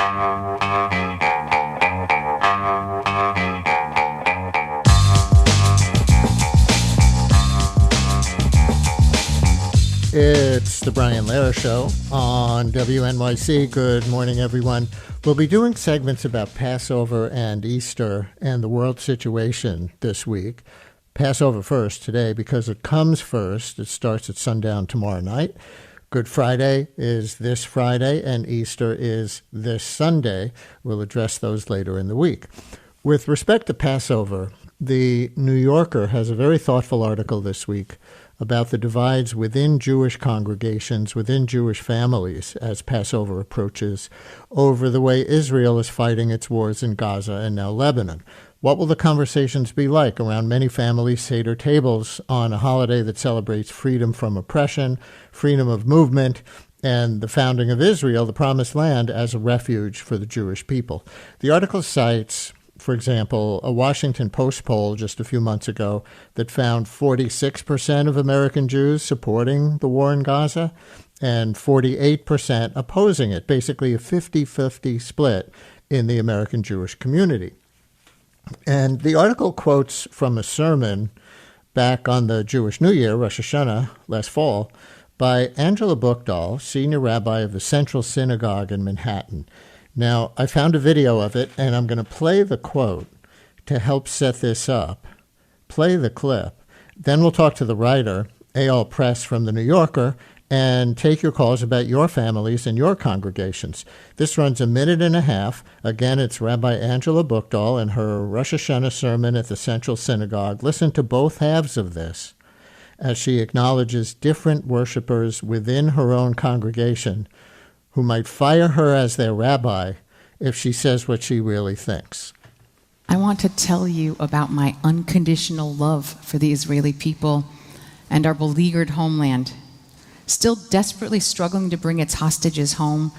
It's the Brian Lehrer Show on WNYC. Good morning, everyone. We'll be doing segments about Passover and Easter and the world situation this week. Passover first today because it comes first. It starts at sundown tomorrow night. Good Friday is this Friday, and Easter is this Sunday. We'll address those later in the week. With respect to Passover, the New Yorker has a very thoughtful article this week about the divides within Jewish congregations, within Jewish families, as Passover approaches, over the way Israel is fighting its wars in Gaza and now Lebanon. What will the conversations be like around many families' Seder tables on a holiday that celebrates freedom from oppression, freedom of movement, and the founding of Israel, the Promised Land, as a refuge for the Jewish people? The article cites, for example, a Washington Post poll just a few months ago that found 46% of American Jews supporting the war in Gaza and 48% opposing it, basically a 50-50 split in the American Jewish community. And the article quotes from a sermon back on the Jewish New Year, Rosh Hashanah, last fall, by Angela Buchdahl, senior rabbi of the Central Synagogue in Manhattan. Now, I found a video of it, and I'm going to play the quote to help set this up. Play the clip. Then we'll talk to the writer, Eyal Press from The New Yorker, and take your calls about your families and your congregations. This runs a minute and a half. Again, it's Rabbi Angela Buchdahl and her Rosh Hashanah sermon at the Central Synagogue. Listen to both halves of this as she acknowledges different worshipers within her own congregation who might fire her as their rabbi if she says what she really thinks. I want to tell you about my unconditional love for the Israeli people and our beleaguered homeland, still desperately struggling to bring its hostages home,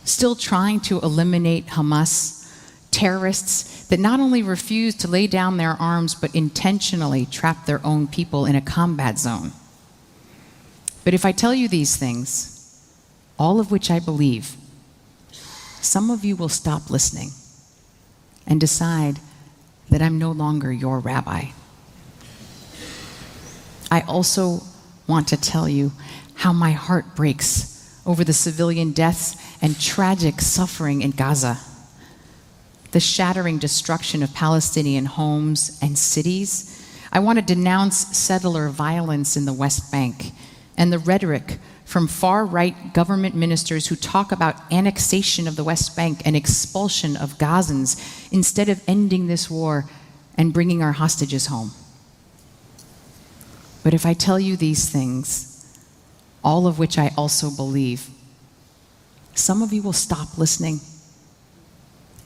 still trying to eliminate Hamas, terrorists that not only refuse to lay down their arms but intentionally trap their own people in a combat zone. But if I tell you these things, all of which I believe, some of you will stop listening and decide that I'm no longer your rabbi. I also want to tell you how my heart breaks over the civilian deaths and tragic suffering in Gaza, the shattering destruction of Palestinian homes and cities. I want to denounce settler violence in the West Bank and the rhetoric from far-right government ministers who talk about annexation of the West Bank and expulsion of Gazans instead of ending this war and bringing our hostages home. But if I tell you these things, all of which I also believe, some of you will stop listening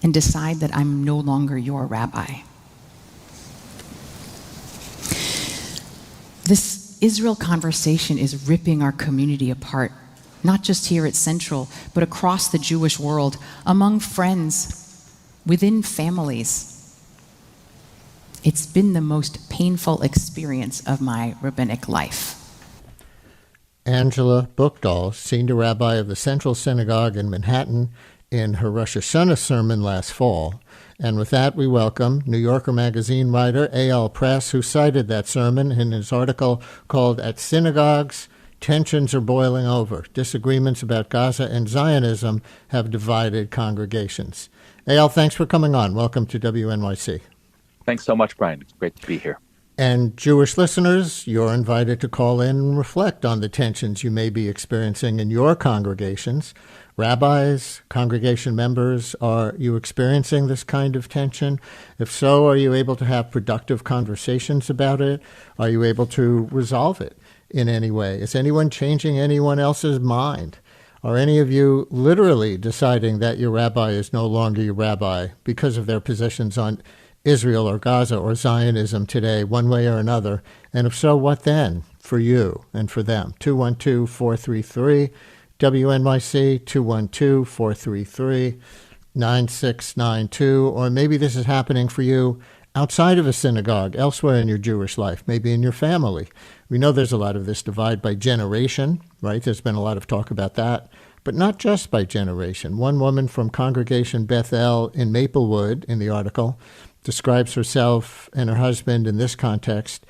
and decide that I'm no longer your rabbi. This Israel conversation is ripping our community apart, not just here at Central, but across the Jewish world, among friends, within families. It's been the most painful experience of my rabbinic life. Angela Buchdahl, senior rabbi of the Central Synagogue in Manhattan, in her Rosh Hashanah sermon last fall. And with that, we welcome New Yorker magazine writer Eyal Press, who cited that sermon in his article called At Synagogues, Tensions Are Boiling Over. Disagreements about Gaza and Zionism have divided congregations. Eyal, thanks for coming on. Welcome to WNYC. Thanks so much, Brian. It's great to be here. And Jewish listeners, you're invited to call in and reflect on the tensions you may be experiencing in your congregations. Rabbis, congregation members, are you experiencing this kind of tension? If so, are you able to have productive conversations about it? Are you able to resolve it in any way? Is anyone changing anyone else's mind? Are any of you literally deciding that your rabbi is no longer your rabbi because of their positions on Israel or Gaza or Zionism today, one way or another? And if so, what then for you and for them? 212-433 WNYC, 212-433-9692. Or maybe this is happening for you outside of a synagogue, elsewhere in your Jewish life, maybe in your family. We know there's a lot of this divide by generation, right? There's been a lot of talk about that. but not just by generation. One woman from Congregation Bethel in Maplewood, in the article, describes herself and her husband in this context.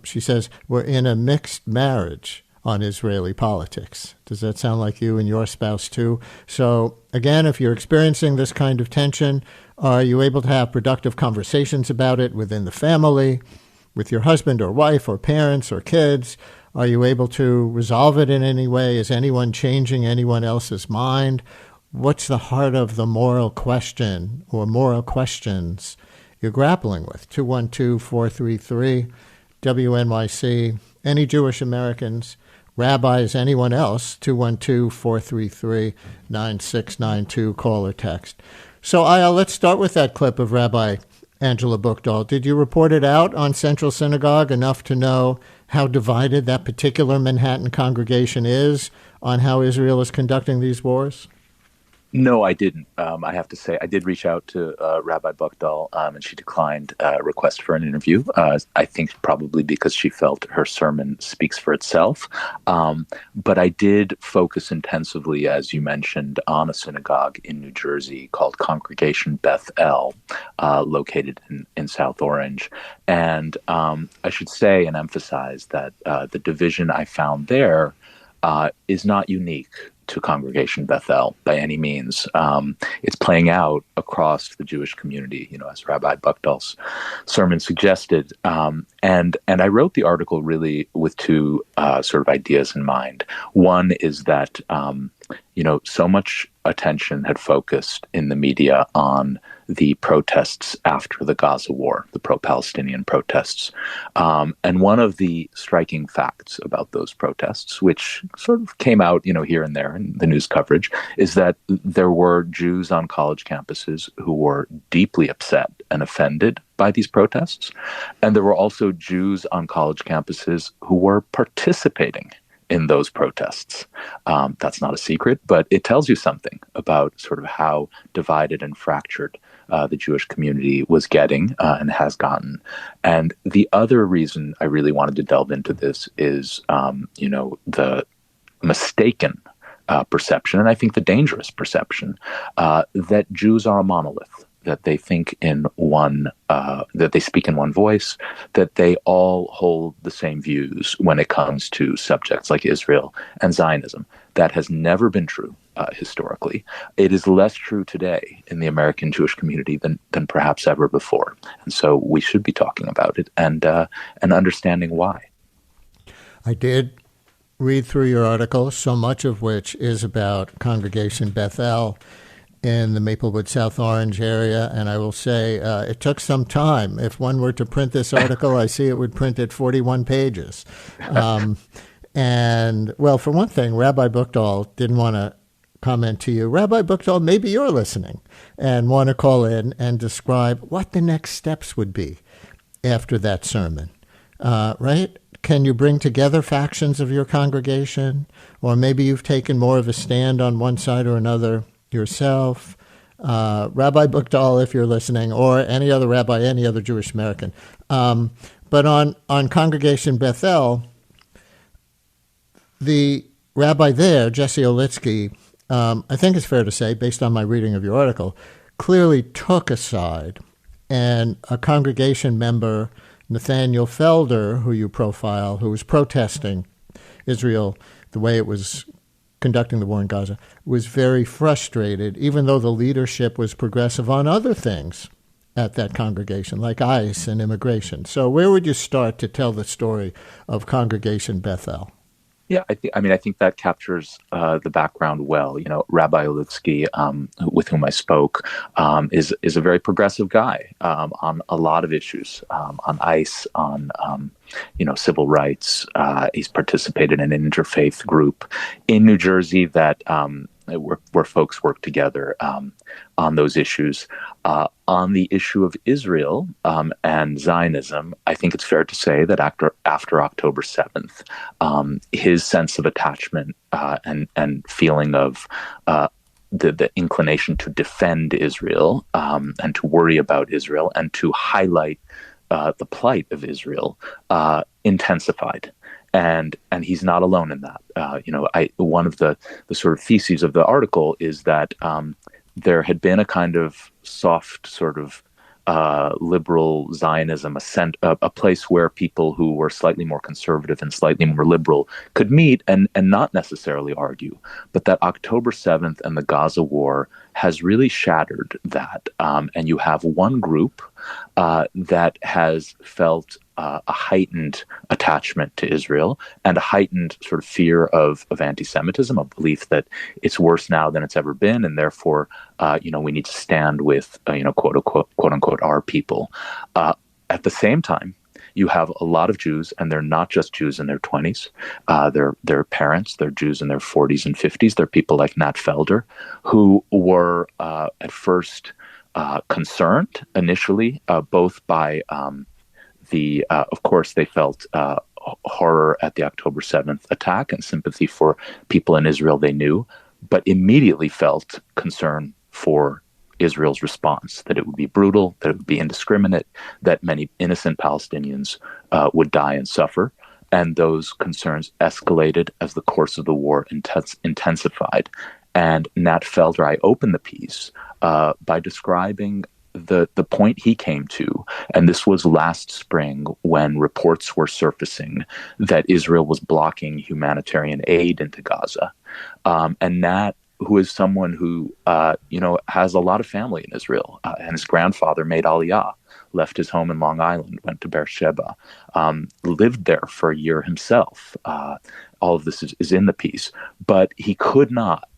She says, "We're in a mixed marriage on Israeli politics." Does that sound like you and your spouse too? So again, if you're experiencing this kind of tension, are you able to have productive conversations about it within the family, with your husband or wife or parents or kids? Are you able to resolve it in any way? Is anyone changing anyone else's mind? What's the heart of the moral question or moral questions you're grappling with? 212-433-WNYC. Any Jewish Americans, rabbis, anyone else, 212-433-9692, call or text. So, Eyal, let's start with that clip of Rabbi Angela Buchdahl. Did you report it out on Central Synagogue enough to know how divided that particular Manhattan congregation is on how Israel is conducting these wars? No, I didn't. I have to say, I did reach out to Rabbi Buchdahl, and she declined a request for an interview. I think probably because she felt her sermon speaks for itself. But I did focus intensively, as you mentioned, on a synagogue in New Jersey called Congregation Bethel, located in South Orange. And I should say and emphasize that the division I found there is not unique to Congregation Bethel by any means. It's playing out across the Jewish community, as Rabbi Buchdahl's sermon suggested. And I wrote the article really with two sort of ideas in mind. One is that, so much attention had focused in the media on the protests after the Gaza war, the pro-Palestinian protests. And one of the striking facts about those protests, which sort of came out, here and there in the news coverage, is that there were Jews on college campuses who were deeply upset and offended by these protests. And there were also Jews on college campuses who were participating in those protests. That's not a secret, but it tells you something about sort of how divided and fractured the Jewish community was getting and has gotten. And the other reason I really wanted to delve into this is, the mistaken perception, and I think the dangerous perception, that Jews are a monolith, that they think in one, that they speak in one voice, that they all hold the same views when it comes to subjects like Israel and Zionism. That has never been true historically. It is less true today in the American Jewish community than perhaps ever before. And so we should be talking about it and understanding why. I did read through your article, so much of which is about Congregation Bethel in the Maplewood, South Orange area. And I will say it took some time. If one were to print this article, I see it would print at 41 pages. And, well, for one thing, Rabbi Buchdahl didn't want to comment to you. Rabbi Buchdahl, maybe you're listening and want to call in and describe what the next steps would be after that sermon, right? Can you bring together factions of your congregation? Or maybe you've taken more of a stand on one side or another yourself. Rabbi Buchdahl, if you're listening, or any other rabbi, any other Jewish American. But on Congregation Bethel, the rabbi there, Jesse Olitsky, I think it's fair to say, based on my reading of your article, clearly took a side. And a congregation member, Nathaniel Felder, who you profile, who was protesting Israel the way it was conducting the war in Gaza, was very frustrated, even though the leadership was progressive on other things at that congregation, like ICE and immigration. So where would you start to tell the story of Congregation Bethel? Yeah, I think that captures the background well. Rabbi Olitsky, with whom I spoke, is a very progressive guy on a lot of issues, on ICE, on civil rights. He's participated in an interfaith group in New Jersey that where folks work together on those issues. On the issue of Israel and Zionism, I think it's fair to say that after October 7th, his sense of attachment and feeling of the inclination to defend Israel and to worry about Israel and to highlight the plight of Israel intensified. and he's not alone in that. One of the sort of theses of the article is that there had been a kind of soft sort of liberal Zionism, a place where people who were slightly more conservative and slightly more liberal could meet and not necessarily argue. But that October 7th and the Gaza war has really shattered that. And you have one group that has felt a heightened attachment to Israel and a heightened sort of fear of anti-Semitism, a belief that it's worse now than it's ever been, and therefore, we need to stand with, quote unquote, our people. At the same time, you have a lot of Jews, and they're not just Jews in their 20s. They're parents, they're Jews in their 40s and 50s. They're people like Nat Felder, who were at first concerned initially, both by of course, they felt horror at the October 7th attack and sympathy for people in Israel they knew, but immediately felt concern for Israel's response, that it would be brutal, that it would be indiscriminate, that many innocent Palestinians would die and suffer. And those concerns escalated as the course of the war intensified. And Nat Felder, I opened the piece by describing the point he came to, and this was last spring when reports were surfacing that Israel was blocking humanitarian aid into Gaza. And Nat, who is someone who, has a lot of family in Israel, and his grandfather made Aliyah, left his home in Long Island, went to Beersheba, lived there for a year himself. All of this is in the piece, but he could not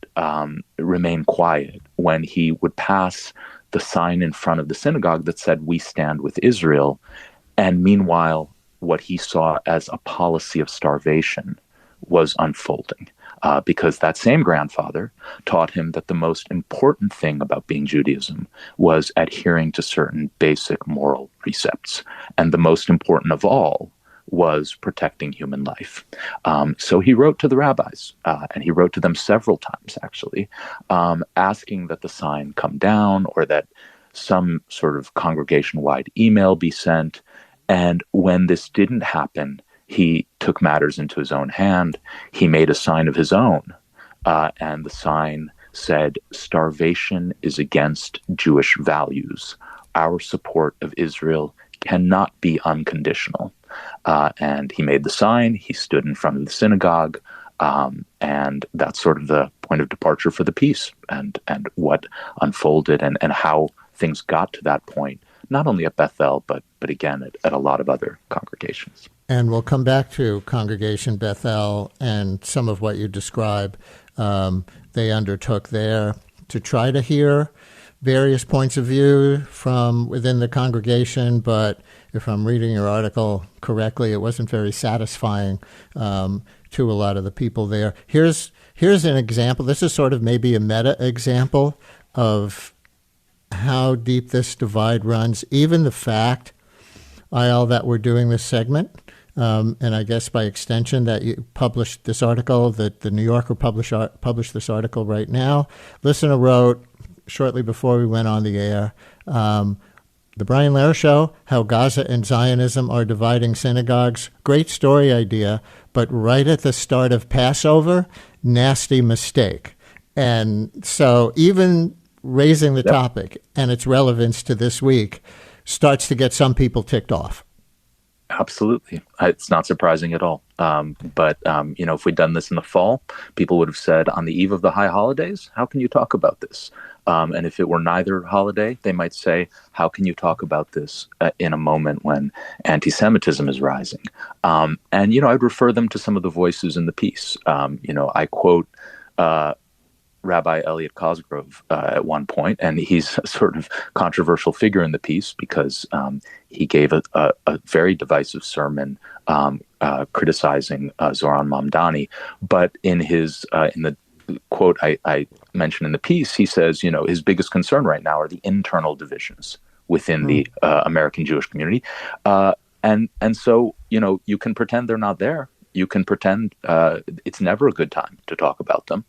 remain quiet when he would pass the sign in front of the synagogue that said, "We stand with Israel." And meanwhile, what he saw as a policy of starvation was unfolding, because that same grandfather taught him that the most important thing about being Judaism was adhering to certain basic moral precepts. And the most important of all was protecting human life. So he wrote to the rabbis, and he wrote to them several times, actually, asking that the sign come down or that some sort of congregation-wide email be sent. And when this didn't happen, he took matters into his own hand. He made a sign of his own, and the sign said, "Starvation is against Jewish values. Our support of Israel cannot be unconditional." And he made the sign, he stood in front of the synagogue, and that's sort of the point of departure for the piece and what unfolded and how things got to that point, not only at Bethel, but again, at a lot of other congregations. And we'll come back to Congregation Bethel and some of what you describe they undertook there to try to hear various points of view from within the congregation, but if I'm reading your article correctly, it wasn't very satisfying to a lot of the people there. Here's an example. This is sort of maybe a meta example of how deep this divide runs. Even the fact, Eyal, that we're doing this segment, and I guess by extension that you published this article, that the New Yorker published this article right now. Listener wrote shortly before we went on the air, The Brian Lehrer Show, How Gaza and Zionism Are Dividing Synagogues. Great story idea, but right at the start of Passover, nasty mistake. And so even raising the topic and its relevance to this week starts to get some people ticked off. Absolutely. It's not surprising at all. But if we'd done this in the fall, people would have said, on the eve of the high holidays, how can you talk about this? And if it were neither holiday, they might say, how can you talk about this in a moment when anti-Semitism is rising? I'd refer them to some of the voices in the piece. I quote Rabbi Elliot Cosgrove at one point, and he's a sort of controversial figure in the piece because he gave a very divisive sermon criticizing Zoran Mamdani. But in the quote I mentioned in the piece, he says, his biggest concern right now are the internal divisions within the American Jewish community. And so, you can pretend they're not there. You can pretend it's never a good time to talk about them,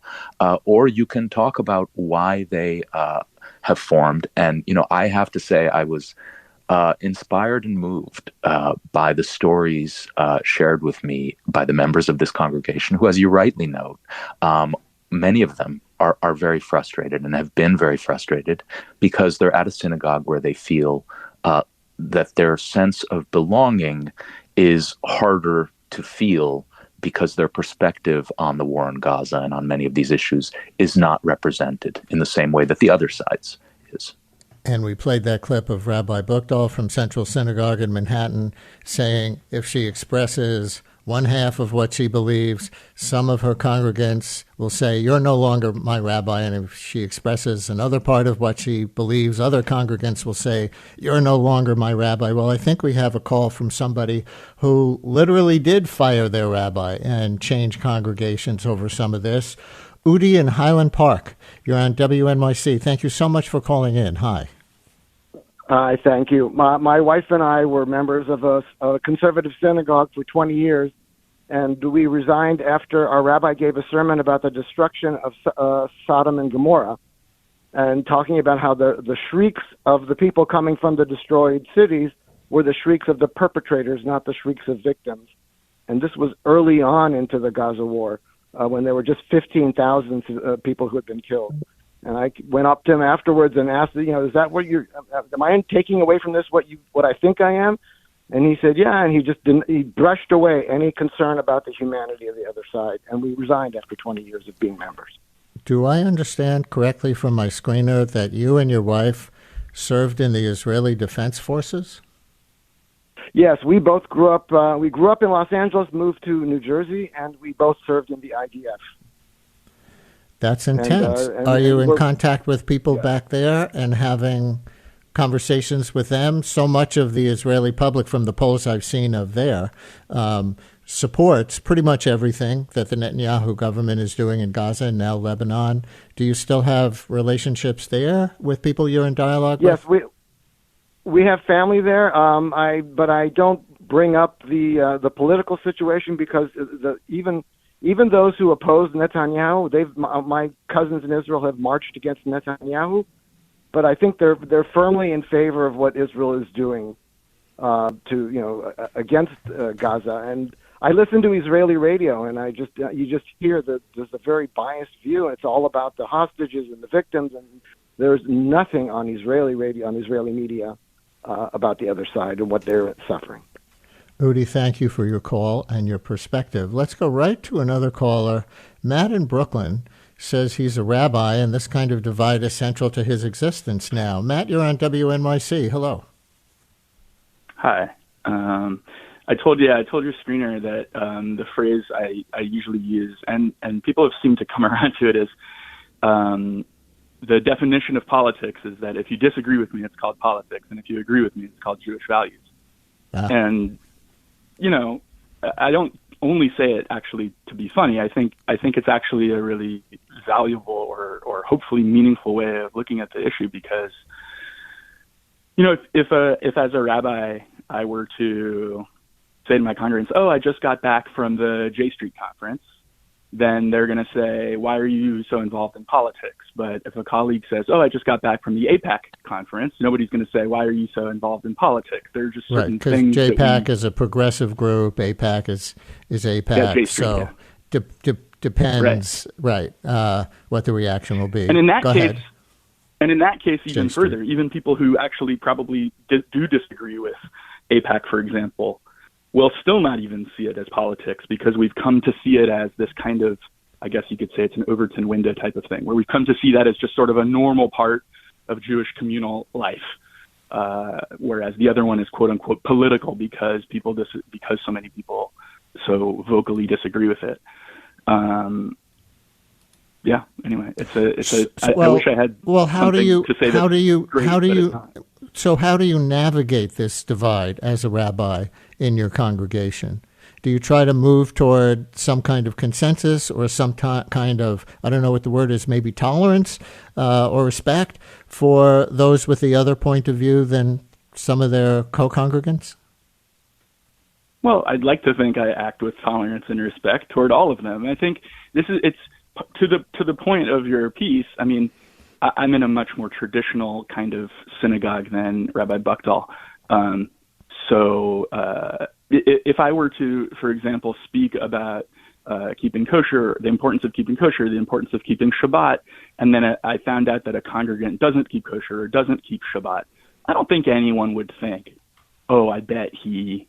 or you can talk about why they have formed. And, I have to say I was inspired and moved by the stories shared with me by the members of this congregation, who, as you rightly note, many of them are very frustrated and have been very frustrated because they're at a synagogue where they feel that their sense of belonging is harder to feel because their perspective on the war in Gaza and on many of these issues is not represented in the same way that the other side's is. And we played that clip of Rabbi Buchdahl from Central Synagogue in Manhattan saying if she expresses one half of what she believes, some of her congregants will say, you're no longer my rabbi. And if she expresses another part of what she believes, other congregants will say, you're no longer my rabbi. Well, I think we have a call from somebody who literally did fire their rabbi and change congregations over some of this. Udi in Highland Park, you're on WNYC. Thank you so much for calling in. Hi. Hi, thank you. My wife and I were members of a conservative synagogue for 20 years, and we resigned after our rabbi gave a sermon about the destruction of Sodom and Gomorrah, and talking about how the shrieks of the people coming from the destroyed cities were the shrieks of the perpetrators, not the shrieks of victims. And this was early on into the Gaza war, when there were just 15,000 people who had been killed. And I went up to him afterwards and asked, is that what am I taking away from this what I think I am? And he said, yeah, and he brushed away any concern about the humanity of the other side. And we resigned after 20 years of being members. Do I understand correctly from my screener that you and your wife served in the Israeli Defense Forces? Yes, we both grew up. We grew up in Los Angeles, moved to New Jersey, and we both served in the IDF. That's intense. Are you in contact with people back there and having conversations with them? So much of the Israeli public, from the polls I've seen of there, supports pretty much everything that the Netanyahu government is doing in Gaza and now Lebanon. Do you still have relationships there with people you're in dialogue with? Yes, we have family there. But I don't bring up the political situation because even those who oppose Netanyahu, my cousins in Israel have marched against Netanyahu, but I think they're firmly in favor of what Israel is doing against Gaza. And I listen to Israeli radio, and you just hear that there's a very biased view. It's all about the hostages and the victims, and there's nothing on Israeli radio, on Israeli media, about the other side and what they're suffering. Udi, thank you for your call and your perspective. Let's go right to another caller. Matt in Brooklyn says he's a rabbi, and this kind of divide is central to his existence now. Matt, you're on WNYC. Hello. Hi. I told your screener that the phrase I usually use, and people have seemed to come around to it, is the definition of politics is that if you disagree with me, it's called politics, and if you agree with me, it's called Jewish values. And I don't only say it actually to be funny. I think it's actually a really valuable or hopefully meaningful way of looking at the issue, because if as a rabbi I were to say to my congregants, "Oh, I just got back from the J Street conference," then they're going to say, "Why are you so involved in politics?" But if a colleague says, "Oh, I just got back from the AIPAC conference," nobody's going to say, "Why are you so involved in politics?" There are just certain things. Because JPAC is a progressive group, AIPAC is AIPAC. Yeah, J Street, so depends, right, what the reaction will be. And in that Go case, ahead. And in that case, even further, even people who actually probably do disagree with AIPAC, for example, will still not even see it as politics, because we've come to see it as this kind of, I guess you could say it's an Overton window type of thing, where we've come to see that as just sort of a normal part of Jewish communal life, whereas the other one is quote unquote political because so many people so vocally disagree with it. Yeah. Anyway, I wish I had something to say. How do you navigate this divide as a rabbi in your congregation? Do you try to move toward some kind of consensus or some kind of, I don't know what the word is, maybe tolerance or respect for those with the other point of view than some of their co-congregants? Well, I'd like to think I act with tolerance and respect toward all of them. I think it's to the point of your piece. I mean, I'm in a much more traditional kind of synagogue than Rabbi Buchdahl. If I were to, for example, speak about keeping kosher, the importance of keeping kosher, the importance of keeping Shabbat, and then I found out that a congregant doesn't keep kosher or doesn't keep Shabbat, I don't think anyone would think, oh, I bet he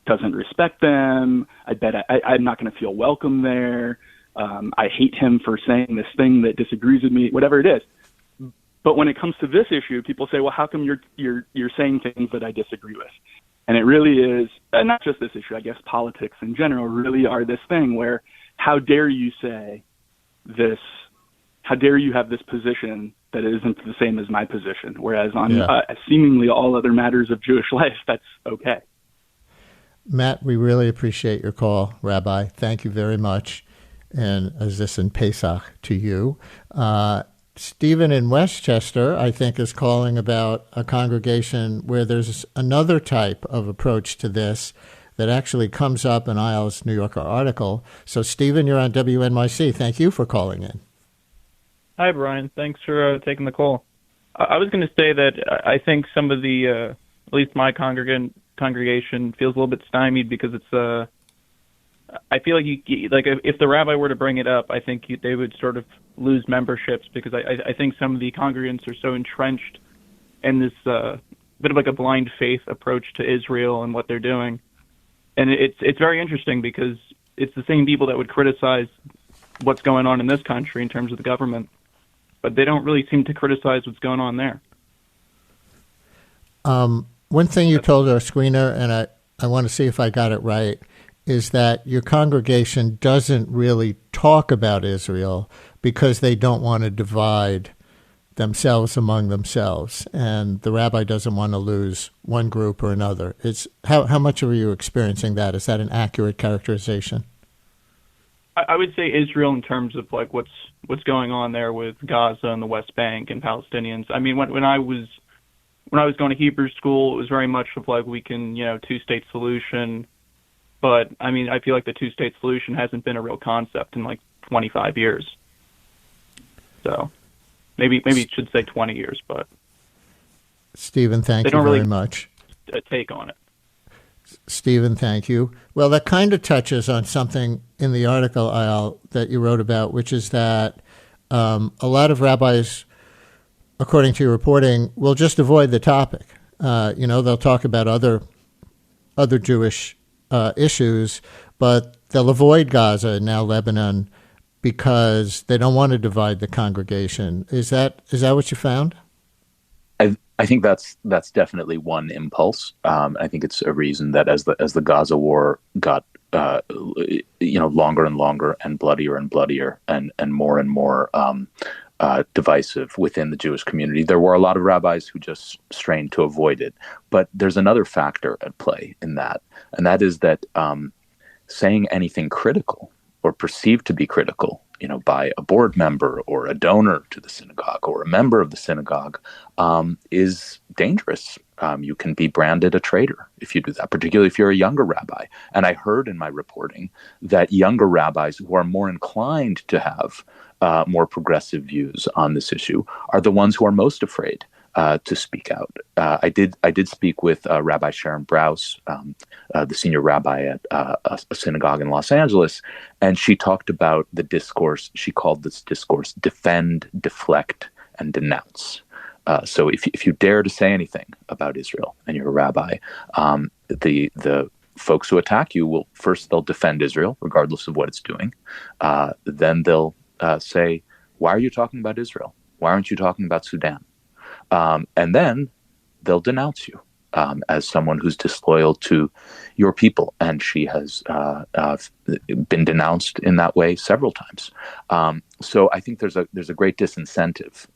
doesn't respect them. I bet I'm not going to feel welcome there. I hate him for saying this thing that disagrees with me, whatever it is. But when it comes to this issue, people say, well, how come you're saying things that I disagree with? And it really is, and not just this issue, I guess politics in general really are this thing where how dare you say this, how dare you have this position that isn't the same as my position, whereas on seemingly all other matters of Jewish life, that's okay. Matt, we really appreciate your call, Rabbi. Thank you very much. And as this in Pesach to you. Stephen in Westchester, I think, is calling about a congregation where there's another type of approach to this that actually comes up in Eyal's New Yorker article. So, Stephen, you're on WNYC. Thank you for calling in. Hi, Brian. Thanks for taking the call. I was going to say that I think some of the, at least my congregation, feels a little bit stymied because it's I feel like if the rabbi were to bring it up, I think they would sort of lose memberships because I think some of the congregants are so entrenched in this bit of like a blind faith approach to Israel and what they're doing. And it's very interesting because it's the same people that would criticize what's going on in this country in terms of the government, but they don't really seem to criticize what's going on there. One thing you told our screener, and I want to see if I got it right, is that your congregation doesn't really talk about Israel because they don't want to divide themselves among themselves, and the rabbi doesn't want to lose one group or another. How much are you experiencing that? Is that an accurate characterization? I would say Israel in terms of like what's going on there with Gaza and the West Bank and Palestinians. I mean, when I was going to Hebrew school, it was very much of like we can, two-state solution. But, I mean, I feel like the two-state solution hasn't been a real concept in, like, 25 years. So maybe it should say 20 years, but... Stephen, thank you very much. A take on it. Stephen, thank you. Well, that kind of touches on something in the article, Eyal, that you wrote about, which is that a lot of rabbis, according to your reporting, will just avoid the topic. They'll talk about other Jewish issues, but they'll avoid Gaza and now Lebanon because they don't want to divide the congregation. Is that what you found? I think that's definitely one impulse. I think it's a reason that as the Gaza war got longer and longer and bloodier and more divisive within the Jewish community, there were a lot of rabbis who just strained to avoid it. But there's another factor at play in that, and that is that saying anything critical or perceived to be critical, by a board member or a donor to the synagogue or a member of the synagogue, is dangerous. You can be branded a traitor if you do that, particularly if you're a younger rabbi. And I heard in my reporting that younger rabbis who are more inclined to have more progressive views on this issue are the ones who are most afraid to speak out. I did speak with Rabbi Sharon Brous, the senior rabbi at a synagogue in Los Angeles, and she talked about the discourse. She called this discourse defend, deflect, and denounce. So if you dare to say anything about Israel and you're a rabbi, the folks who attack you they'll defend Israel regardless of what it's doing. Then they'll say, why are you talking about Israel? Why aren't you talking about Sudan? And then they'll denounce you as someone who's disloyal to your people. And she has been denounced in that way several times. So I think there's a great disincentive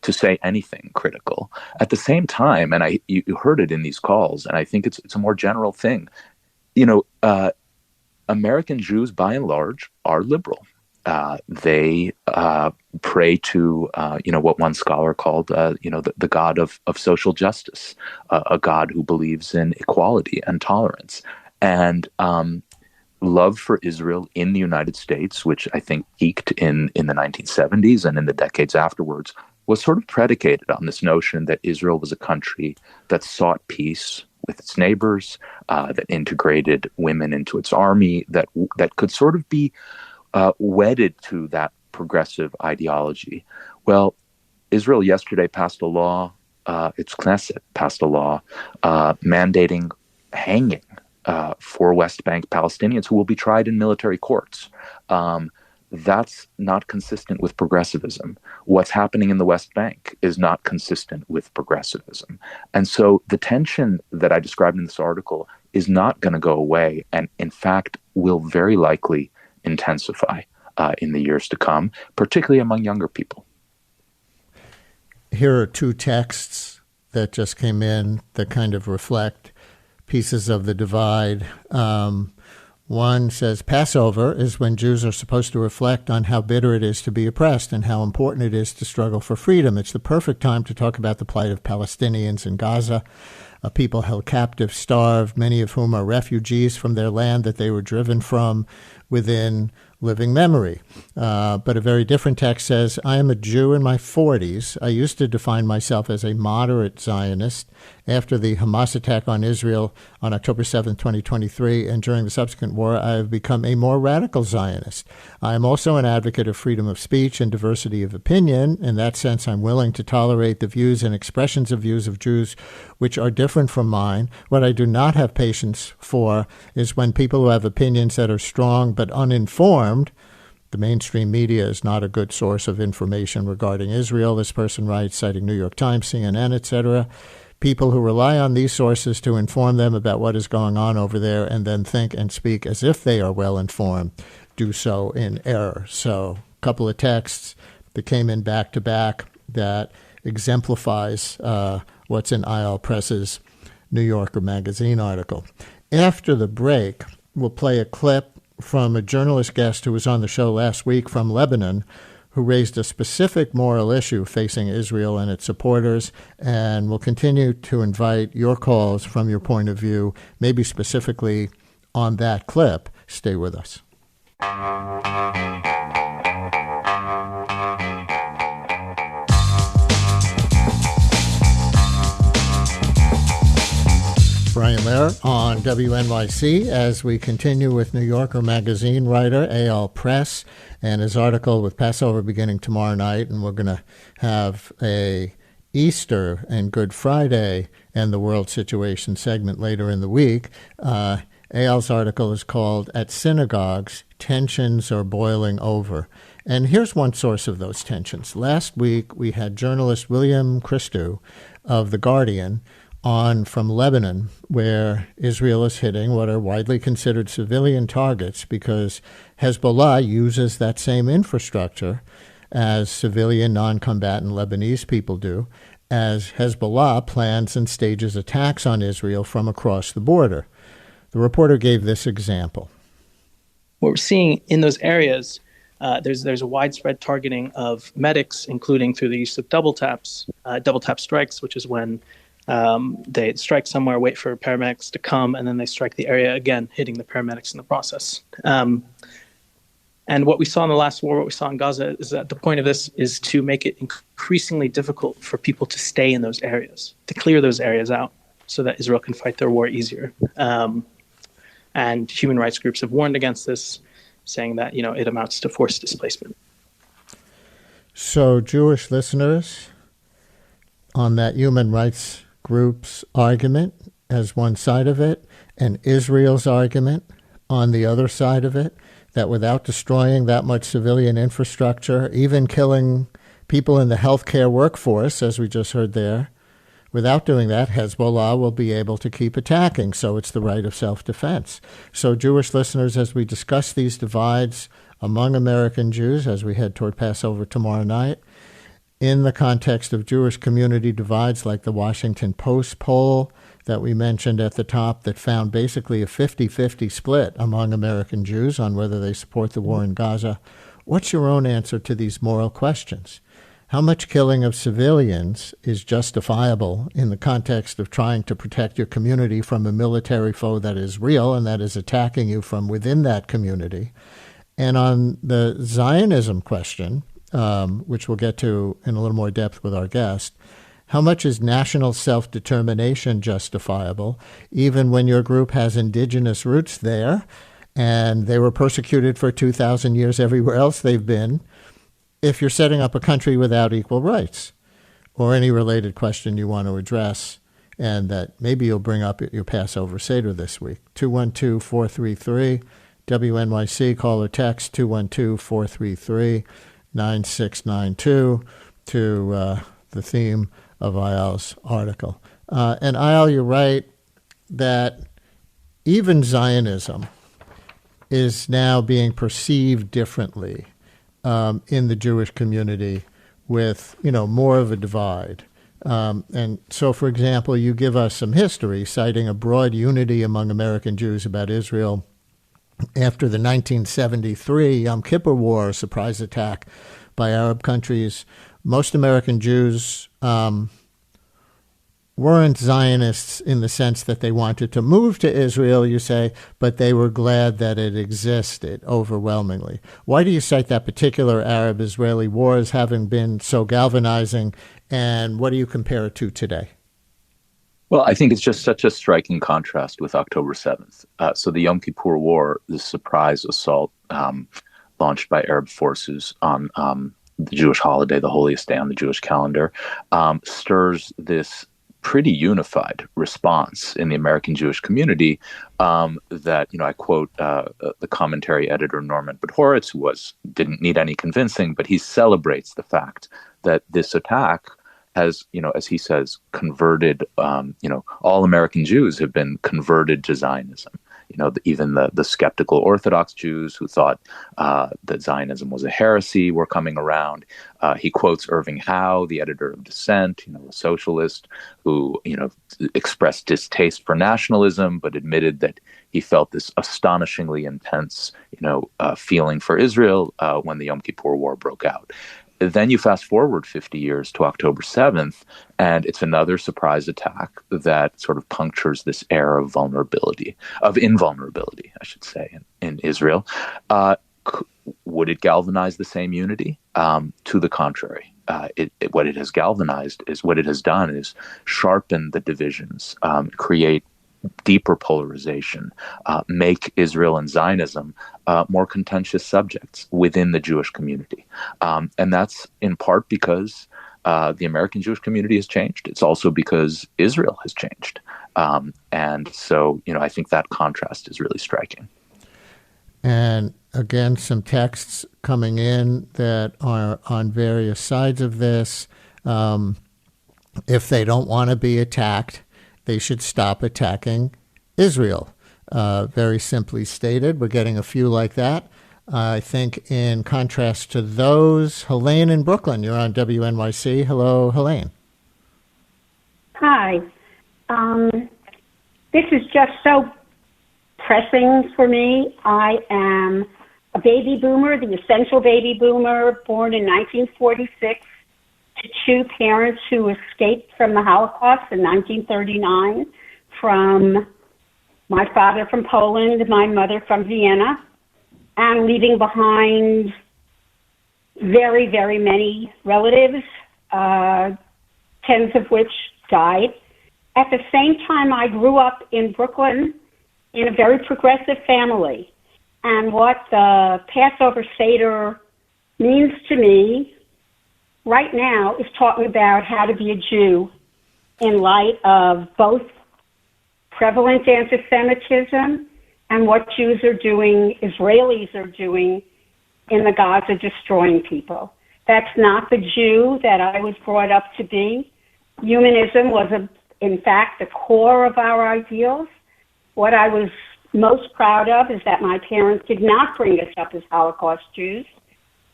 to say anything critical. At the same time, and you heard it in these calls, and I think it's a more general thing. American Jews, by and large, are liberal. They pray to, what one scholar called, the God of social justice, a God who believes in equality and tolerance. And love for Israel in the United States, which I think peaked in the 1970s and in the decades afterwards, was sort of predicated on this notion that Israel was a country that sought peace with its neighbors, that integrated women into its army, that could sort of be wedded to that progressive ideology. Well, Israel yesterday passed a law, its Knesset passed a law mandating hanging for West Bank Palestinians who will be tried in military courts. That's not consistent with progressivism. What's happening in the West Bank is not consistent with progressivism. And so the tension that I described in this article is not going to go away, and in fact will very likely intensify in the years to come, particularly among younger people. Here are two texts that just came in that kind of reflect pieces of the divide. One says, Passover is when Jews are supposed to reflect on how bitter it is to be oppressed and how important it is to struggle for freedom. It's the perfect time to talk about the plight of Palestinians in Gaza, a people held captive, starved, many of whom are refugees from their land that they were driven from within living memory. But a very different text says, I am a Jew in my 40s. I used to define myself as a moderate Zionist. After the Hamas attack on Israel on October 7, 2023, and during the subsequent war, I have become a more radical Zionist. I am also an advocate of freedom of speech and diversity of opinion. In that sense, I'm willing to tolerate the views and expressions of views of Jews which are different from mine. What I do not have patience for is when people who have opinions that are strong but uninformed. The mainstream media is not a good source of information regarding Israel, this person writes, citing New York Times, CNN, etc. People who rely on these sources to inform them about what is going on over there and then think and speak as if they are well informed do so in error. So a couple of texts that came in back to back that exemplifies what's in Eyal Press's New Yorker magazine article. After the break, we'll play a clip from a journalist guest who was on the show last week from Lebanon, who raised a specific moral issue facing Israel and its supporters, and we'll continue to invite your calls from your point of view, maybe specifically on that clip. Stay with us. Brian Lehrer on WNYC as we continue with New Yorker magazine writer Eyal Press and his article with Passover beginning tomorrow night, and we're going to have a Easter and Good Friday and the world situation segment later in the week. Eyal's article is called At Synagogues, Tensions Are Boiling Over. And here's one source of those tensions. Last week we had journalist William Christou of The Guardian on from Lebanon, where Israel is hitting what are widely considered civilian targets because Hezbollah uses that same infrastructure as civilian non-combatant Lebanese people do, as Hezbollah plans and stages attacks on Israel from across the border. The reporter gave this example. What we're seeing in those areas, there's a widespread targeting of medics, including through the use of double tap strikes, which is when they strike somewhere, wait for paramedics to come, and then they strike the area again, hitting the paramedics in the process. And what we saw in the last war, what we saw in Gaza, is that the point of this is to make it increasingly difficult for people to stay in those areas, to clear those areas out so that Israel can fight their war easier. And human rights groups have warned against this, saying that, it amounts to forced displacement. So Jewish listeners, on that human rights group's argument as one side of it, and Israel's argument on the other side of it, that without destroying that much civilian infrastructure, even killing people in the healthcare workforce, as we just heard there, without doing that, Hezbollah will be able to keep attacking. So it's the right of self-defense. So Jewish listeners, as we discuss these divides among American Jews as we head toward Passover tomorrow night, in the context of Jewish community divides like the Washington Post poll that we mentioned at the top that found basically a 50-50 split among American Jews on whether they support the war in Gaza, what's your own answer to these moral questions? How much killing of civilians is justifiable in the context of trying to protect your community from a military foe that is real and that is attacking you from within that community? And on the Zionism question, which we'll get to in a little more depth with our guest. How much is national self-determination justifiable, even when your group has indigenous roots there, and they were persecuted for 2,000 years everywhere else they've been, if you're setting up a country without equal rights? Or any related question you want to address, and that maybe you'll bring up at your Passover Seder this week. 212-433, WNYC, call or text 212-433-9692 to the theme of Eyal's article. And Eyal, you're right that even Zionism is now being perceived differently in the Jewish community, with more of a divide. And so, for example, you give us some history, citing a broad unity among American Jews about Israel after the 1973 Yom Kippur War, surprise attack by Arab countries. Most American Jews weren't Zionists in the sense that they wanted to move to Israel, you say, but they were glad that it existed overwhelmingly. Why do you cite that particular Arab-Israeli war as having been so galvanizing, and what do you compare it to today? Well, I think it's just such a striking contrast with October 7th. So the Yom Kippur War, the surprise assault launched by Arab forces on the Jewish holiday, the holiest day on the Jewish calendar, stirs this pretty unified response in the American Jewish community that, I quote the commentary editor Norman Budhoritz, who didn't need any convincing, but he celebrates the fact that this attack has, as he says, converted, all American Jews have been converted to Zionism. Even the skeptical Orthodox Jews who thought that Zionism was a heresy were coming around. He quotes Irving Howe, the editor of Dissent, a socialist who, expressed distaste for nationalism, but admitted that he felt this astonishingly intense, feeling for Israel when the Yom Kippur War broke out. Then you fast forward 50 years to October 7th, and it's another surprise attack that sort of punctures this era of invulnerability, I should say, in Israel. Would it galvanize the same unity? To the contrary. What it has galvanized is what it has done is sharpen the divisions, create deeper polarization, make Israel and Zionism more contentious subjects within the Jewish community. And that's in part because the American Jewish community has changed. It's also because Israel has changed. And so, I think that contrast is really striking. And again, some texts coming in that are on various sides of this. If they don't want to be attacked, they should stop attacking Israel. Very simply stated. We're getting a few like that. I think in contrast to those, Helene in Brooklyn, you're on WNYC. Hello, Helene. Hi. This is just so pressing for me. I am a baby boomer, the essential baby boomer, born in 1946. To two parents who escaped from the Holocaust in 1939, from my father from Poland, my mother from Vienna, and leaving behind very, very many relatives, tens of which died. At the same time, I grew up in Brooklyn in a very progressive family. And what the Passover Seder means to me right now is talking about how to be a Jew in light of both prevalent anti-Semitism and what Jews are doing, Israelis are doing in the Gaza, destroying people. That's not the Jew that I was brought up to be. Humanism was, in fact, the core of our ideals. What I was most proud of is that my parents did not bring us up as Holocaust Jews.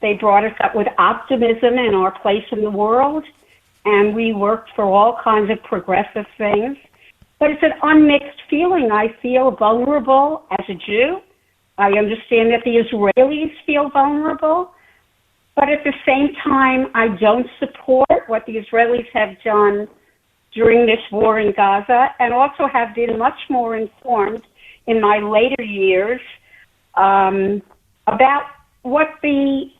They brought us up with optimism in our place in the world, and we worked for all kinds of progressive things. But it's an unmixed feeling. I feel vulnerable as a Jew. I understand that the Israelis feel vulnerable. But at the same time, I don't support what the Israelis have done during this war in Gaza, and also have been much more informed in my later years about what the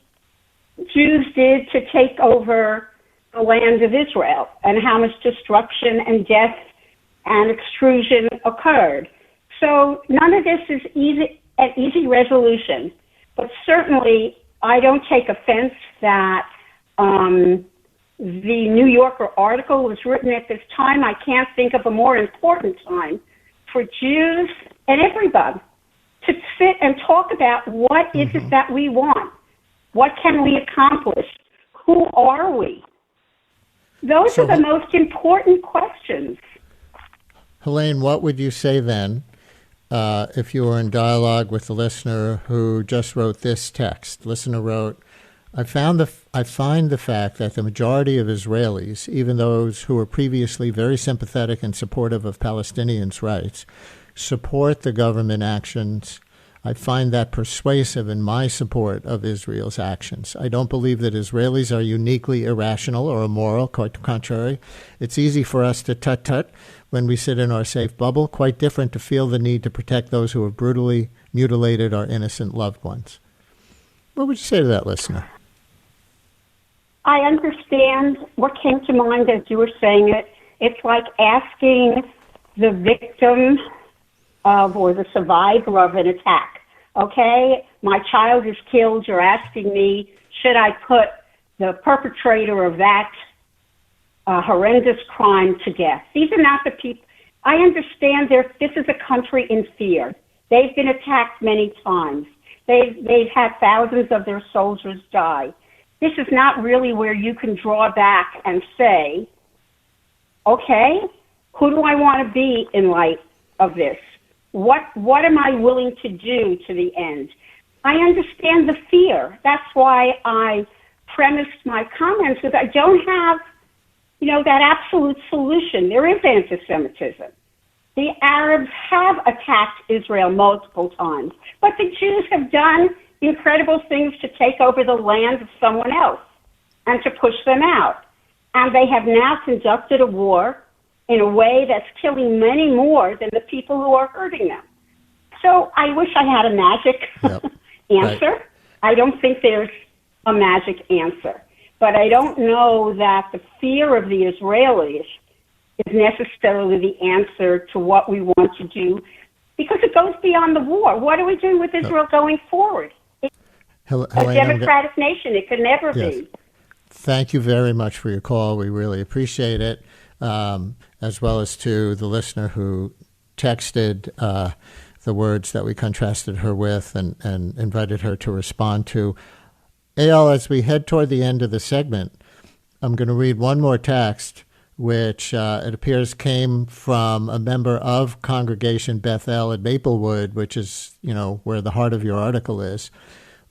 Jews did to take over the land of Israel and how much destruction and death and extrusion occurred. So none of this is an easy resolution, but certainly I don't take offense that the New Yorker article was written at this time. I can't think of a more important time for Jews and everybody to sit and talk about what is it that we want? What can we accomplish? Who are we? Those are the most important questions. Helene, what would you say then if you were in dialogue with the listener who just wrote this text? Listener wrote, I find the fact that the majority of Israelis, even those who were previously very sympathetic and supportive of Palestinians' rights, support the government actions. I find that persuasive in my support of Israel's actions. I don't believe that Israelis are uniquely irrational or immoral, quite the contrary. It's easy for us to tut-tut when we sit in our safe bubble, quite different to feel the need to protect those who have brutally mutilated our innocent loved ones. What would you say to that listener? I understand what came to mind as you were saying it. It's like asking the victim of or the survivor of an attack. Okay, my child is killed. You're asking me, should I put the perpetrator of that horrendous crime to death? These are not the people. I understand this is a country in fear. They've been attacked many times. They've had thousands of their soldiers die. This is not really where you can draw back and say, okay, who do I want to be in light of this? What am I willing to do to the end? I understand the fear. That's why I premised my comments with I don't have, that absolute solution. There is anti-Semitism. The Arabs have attacked Israel multiple times, but the Jews have done incredible things to take over the land of someone else and to push them out. And they have now conducted a war in a way that's killing many more than the people who are hurting them. So I wish I had a magic answer. Right. I don't think there's a magic answer. But I don't know that the fear of the Israelis is necessarily the answer to what we want to do, because it goes beyond the war. What do we do with Israel going forward? It's a democratic nation. It could never be. Thank you very much for your call. We really appreciate it, as well as to the listener who texted the words that we contrasted her with and invited her to respond to. Eyal, as we head toward the end of the segment, I'm going to read one more text, which it appears came from a member of Congregation Bethel at Maplewood, which is, where the heart of your article is.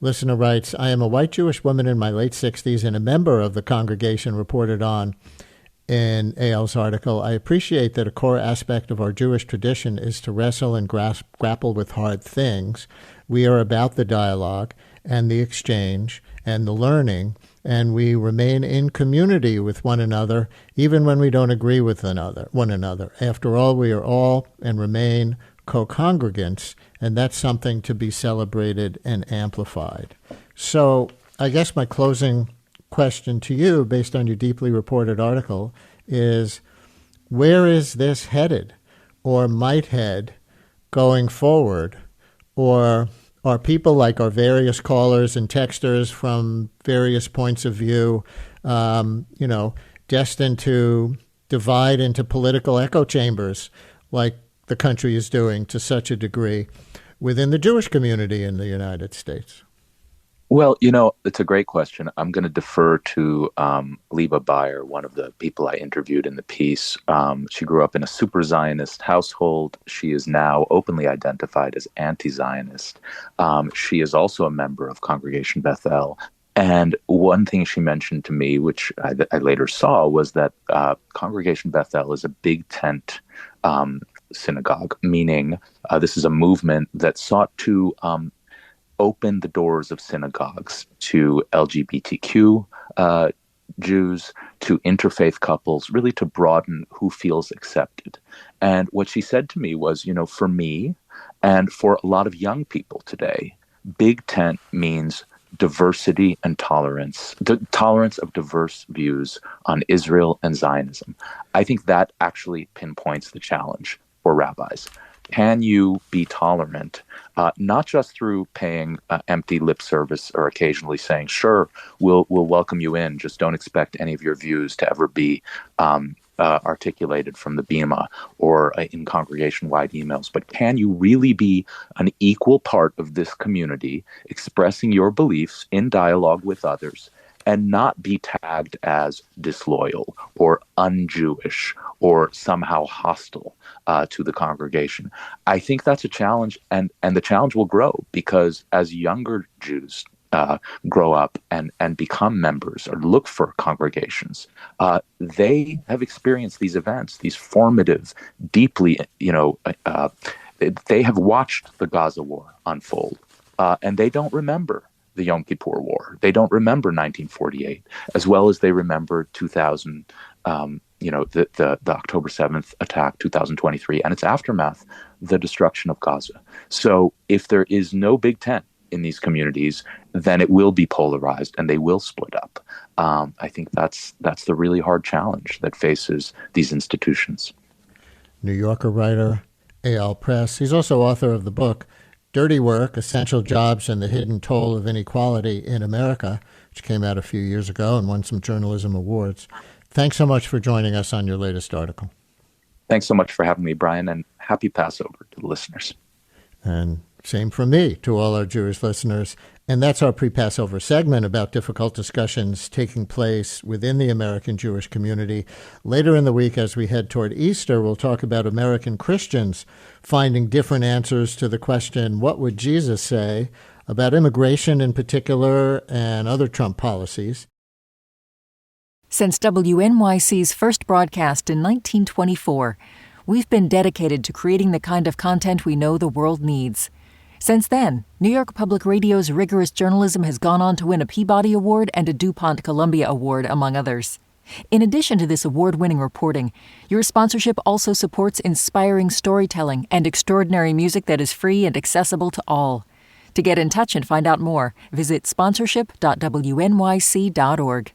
Listener writes, I am a white Jewish woman in my late 60s and a member of the congregation reported on in Eyal's article. I appreciate that a core aspect of our Jewish tradition is to wrestle and grapple with hard things. We are about the dialogue and the exchange and the learning, and we remain in community with one another, even when we don't agree with one another. After all, we are all and remain co-congregants, and that's something to be celebrated and amplified. So I guess my closing question to you, based on your deeply reported article, is where is this headed or might head going forward? Or are people like our various callers and texters from various points of view, destined to divide into political echo chambers like the country is doing to such a degree within the Jewish community in the United States? Well, it's a great question. I'm going to defer to Liba Bayer, one of the people I interviewed in the piece. She grew up in a super Zionist household. She is now openly identified as anti-Zionist. She is also a member of Congregation Bethel. And one thing she mentioned to me, which I later saw, was that Congregation Bethel is a big tent synagogue, meaning this is a movement that sought to open the doors of synagogues to LGBTQ Jews, to interfaith couples, really to broaden who feels accepted. And what she said to me was, for me and for a lot of young people today, big tent means diversity and tolerance, tolerance of diverse views on Israel and Zionism. I think that actually pinpoints the challenge for rabbis. Can you be tolerant, not just through paying empty lip service or occasionally saying, sure, we'll welcome you in, just don't expect any of your views to ever be articulated from the bima or in congregation-wide emails, but can you really be an equal part of this community, expressing your beliefs in dialogue with others, and not be tagged as disloyal or un-Jewish or somehow hostile to the congregation? I think that's a challenge, and the challenge will grow because as younger Jews grow up and become members or look for congregations, they have experienced these events, these formative, deeply, they have watched the Gaza war unfold, and they don't remember the Yom Kippur War. They don't remember 1948 as well as they remember 2000, the October 7th attack, 2023, and its aftermath, the destruction of Gaza. So if there is no Big Tent in these communities, then it will be polarized and they will split up. I think that's the really hard challenge that faces these institutions. New Yorker writer, Eyal Press. He's also author of the book, Dirty Work, Essential Jobs and the Hidden Toll of Inequality in America, which came out a few years ago and won some journalism awards. Thanks so much for joining us on your latest article. Thanks so much for having me, Brian, and happy Passover to the listeners. And same from me to all our Jewish listeners. And that's our pre-Passover segment about difficult discussions taking place within the American Jewish community. Later in the week, as we head toward Easter, we'll talk about American Christians finding different answers to the question, what would Jesus say about immigration in particular and other Trump policies? Since WNYC's first broadcast in 1924, we've been dedicated to creating the kind of content we know the world needs. Since then, New York Public Radio's rigorous journalism has gone on to win a Peabody Award and a DuPont Columbia Award, among others. In addition to this award-winning reporting, your sponsorship also supports inspiring storytelling and extraordinary music that is free and accessible to all. To get in touch and find out more, visit sponsorship.wnyc.org.